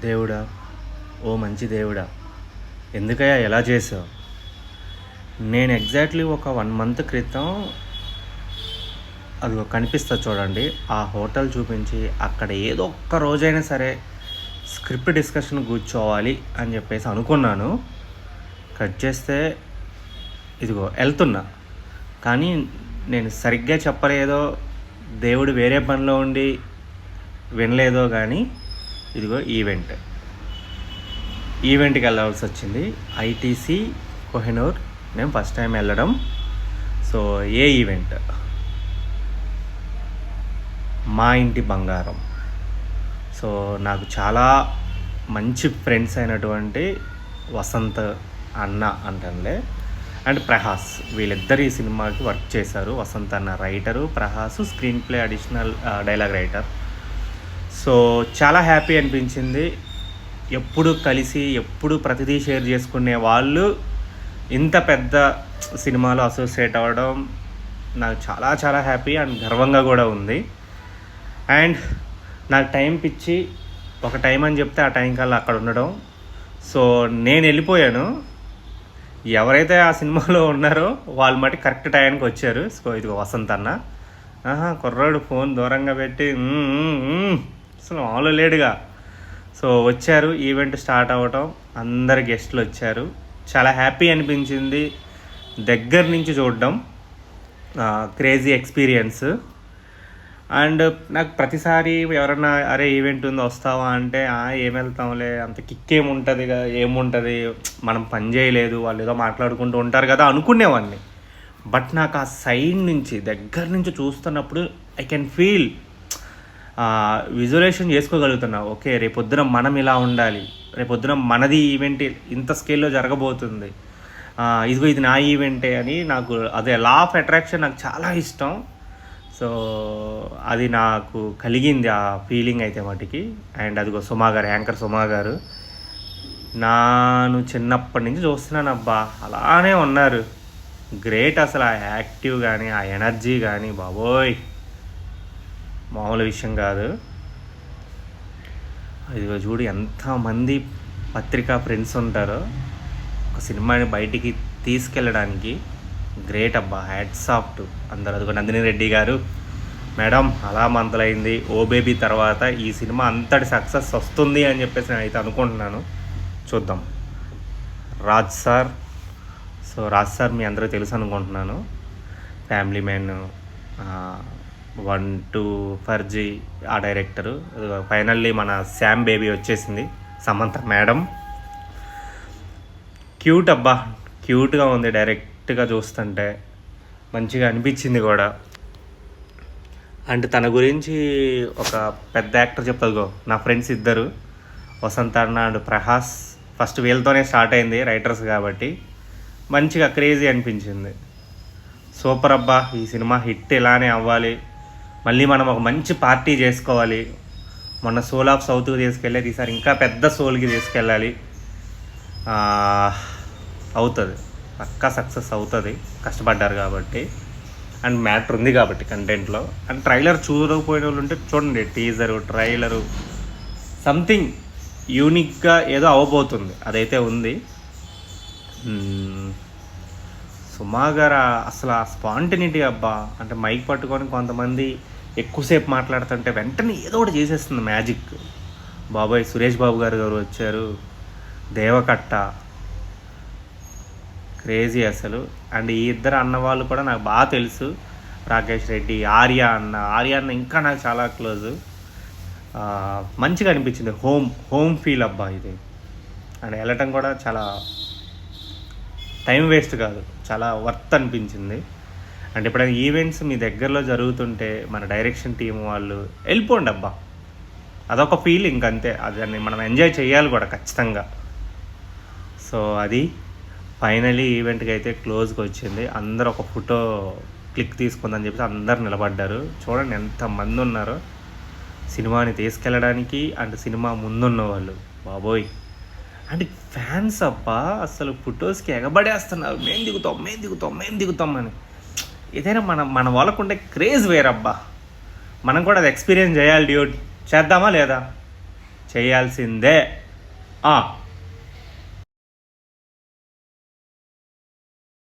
దేవుడా, ఓ మంచి దేవుడా, ఎందుకయ్యా ఎలా చేసావు? నేను ఎగ్జాక్ట్లీ ఒక 1 మంత్ క్రితం అది కనిపిస్తుంది చూడండి, ఆ హోటల్ చూపించి అక్కడ ఏదో ఒక్క రోజైనా సరే స్క్రిప్ట్ డిస్కషన్ కూర్చోవాలి అని చెప్పేసి అనుకున్నాను. కట్ చేస్తే ఇదిగో వెళ్తున్నా. కానీ నేను సరిగ్గా చెప్పలేదో, దేవుడు వేరే పనిలో ఉండి వినలేదో కానీ ఇదిగో ఈవెంట్కి వెళ్ళాల్సి వచ్చింది. ఐటీసీ కోహినూర్ నేను ఫస్ట్ టైం వెళ్ళడం. సో ఏ ఈవెంట్? మా ఇంటి బంగారం. సో నాకు చాలా మంచి ఫ్రెండ్స్ అయినటువంటి వసంత్ అన్న అంటంలే అండ్ ప్రహాస్, వీళ్ళిద్దరు ఈ సినిమాకి వర్క్ చేశారు. వసంత్ అన్న writer, Prahas screen play additional dialogue writer. So చాలా హ్యాపీ అనిపించింది. ఎప్పుడు కలిసి ఎప్పుడు ప్రతిదీ షేర్ చేసుకునే వాళ్ళు ఇంత పెద్ద సినిమాలో అసోసియేట్ అవ్వడం నాకు చాలా చాలా హ్యాపీ అండ్ గర్వంగా కూడా ఉంది. అండ్ నాకు టైం పిచ్చి, ఒక టైం అని చెప్తే ఆ టైం కల్లా అక్కడ ఉండడం. సో నేను వెళ్ళిపోయాను. ఎవరైతే ఆ సినిమాలో ఉన్నారో వాళ్ళు మట్టి కరెక్ట్ టైంకి వచ్చారు. సో ఇది వసంత్ అన్న, కుర్రాడు ఫోన్ దూరంగా పెట్టి అసలు మామూలు లేడుగా. సో వచ్చారు, ఈవెంట్ స్టార్ట్ అవ్వటం, అందరు గెస్ట్లు వచ్చారు. చాలా హ్యాపీ అనిపించింది దగ్గర నుంచి చూడడం. Crazy experience. అండ్ నాకు ప్రతిసారి ఎవరన్నా అరే ఈవెంట్ ఉందో వస్తావా అంటే ఏం వెళ్తాంలే, అంత కిక్ ఏముంటుంది, మనం పని చేయలేదు, వాళ్ళు ఏదో మాట్లాడుకుంటూ ఉంటారు కదా అనుకునేవాడిని. బట్ నాకు ఆ సైడ్ నుంచి దగ్గర నుంచి చూస్తున్నప్పుడు ఐ కెన్ ఫీల్, విజువలైజేషన్ చేసుకోగలుగుతున్నా. ఓకే, రేపొద్దున మనం ఇలా ఉండాలి, రేపొద్దున మనది ఈవెంట్ ఇంత స్కేల్లో జరగబోతుంది, ఇదిగో ఇది నా ఈవెంటే అని. నాకు అదే లా ఆఫ్ అట్రాక్షన్ నాకు చాలా ఇష్టం. సో అది నాకు కలిగింది ఆ ఫీలింగ్ అయితే మటుకి. అండ్ అదిగో సుమా గారు, యాంకర్ సుమా గారు, నాను చిన్నప్పటి నుంచి చూస్తున్నాను అబ్బా, అలానే ఉన్నారు. గ్రేట్ అసలు. ఆ యాక్టివ్ కానీ ఆ ఎనర్జీ కానీ బాబోయ్ మామూలు విషయం కాదు. ఇదిగో చూడు ఎంతమంది పత్రికా ఫ్రెండ్స్ ఉంటారో ఒక సినిమాని బయటికి తీసుకెళ్ళడానికి. గ్రేట్ అబ్బా, హ్యాట్స్ ఆఫ్ టు అందరు. అదిగో నందిని రెడ్డి గారు, మేడం అలా మంతలైంది, ఓ బేబీ తర్వాత ఈ సినిమా అంతటి సక్సెస్ వస్తుంది అని చెప్పేసి నేను అయితే అనుకుంటున్నాను. చూద్దాం. Raj sir, so Raj sir మీ అందరూ తెలుసు అనుకుంటున్నాను. ఫ్యామిలీ మ్యాన్, 1, 2 ఫర్జీ ఆ డైరెక్టరు. ఫైనల్లీ మన శామ్ బేబీ వచ్చేసింది, సమంత మేడం. క్యూట్ అబ్బా, క్యూట్గా ఉంది. డైరెక్ట్గా చూస్తుంటే మంచిగా అనిపించింది కూడా. అండ్ తన గురించి ఒక పెద్ద యాక్టర్ చెప్తాదిగో, నా ఫ్రెండ్స్ ఇద్దరు, వసంత్ అన్న అండ్ ప్రహాస్. ఫస్ట్ వీళ్ళతోనే స్టార్ట్ అయింది, రైటర్స్ కాబట్టి. మంచిగా క్రేజీ అనిపించింది. సూపర్ అబ్బా, ఈ సినిమా హిట్ ఇలానే అవ్వాలి. మళ్ళీ మనం ఒక మంచి పార్టీ చేసుకోవాలి. మొన్న సోల్ ఆఫ్ సౌత్కి తీసుకెళ్ళేది, ఈసారి ఇంకా పెద్ద సోల్కి తీసుకెళ్ళాలి. అవుతుంది, పక్కా సక్సెస్ అవుతుంది. కష్టపడ్డారు కాబట్టి అండ్ మ్యాటర్ ఉంది కాబట్టి కంటెంట్లో. అండ్ ట్రైలర్ చూడకపోయిన వాళ్ళు ఉంటే చూడండి, టీజరు ట్రైలరు సంథింగ్ యూనిక్గా ఏదో అవ్వబోతుంది, అదైతే ఉంది. సుమా గారు అసలు ఆ స్పాంటినిటీ అబ్బా, అంటే మైక్ పట్టుకొని కొంతమంది ఎక్కువసేపు మాట్లాడుతుంటే వెంటనే ఏదో ఒకటి చేసేస్తుంది మ్యాజిక్. బాబాయ్ సురేష్ బాబు గారు వచ్చారు, దేవకట్ట, క్రేజీ అసలు. అండ్ ఈ ఇద్దరు అన్నవాళ్ళు కూడా నాకు బాగా తెలుసు, రాకేష్ రెడ్డి, ఆర్య అన్న ఇంకా నాకు చాలా క్లోజు. మంచిగా అనిపించింది, హోమ్ ఫీల్ అబ్బా ఇది. అండ్ వెళ్ళటం కూడా చాలా టైం వేస్ట్ కాదు, చాలా వర్త్ అనిపించింది. అంటే ఎప్పుడైనా ఈవెంట్స్ మీ దగ్గరలో జరుగుతుంటే మన డైరెక్షన్ టీం వాళ్ళు వెళ్ళిపోండి అబ్బా, అదొక ఫీలింగ్ అంతే. దాన్ని మనం ఎంజాయ్ చేయాలి కూడా ఖచ్చితంగా. సో అది ఫైనలీ ఈవెంట్కి అయితే క్లోజ్కి వచ్చింది. అందరూ ఒక ఫోటో క్లిక్ తీసుకుందని చెప్పేసి అందరు నిలబడ్డారు. చూడండి ఎంతమంది ఉన్నారో సినిమాని తీసుకెళ్ళడానికి. అండ్ సినిమా ముందున్న వాళ్ళు బాబోయ్, అంటే ఫ్యాన్స్ అబ్బా అసలు ఫొటోస్కి ఎగబడేస్తున్నారు, మేము దిగుతాం అని. ఏదైనా మన వాళ్ళకు ఉండే క్రేజ్ వేరబ్బా. మనం కూడా అది ఎక్స్పీరియన్స్ చేయాలి డ్యూడ్. చేద్దామా లేదా? చేయాల్సిందే.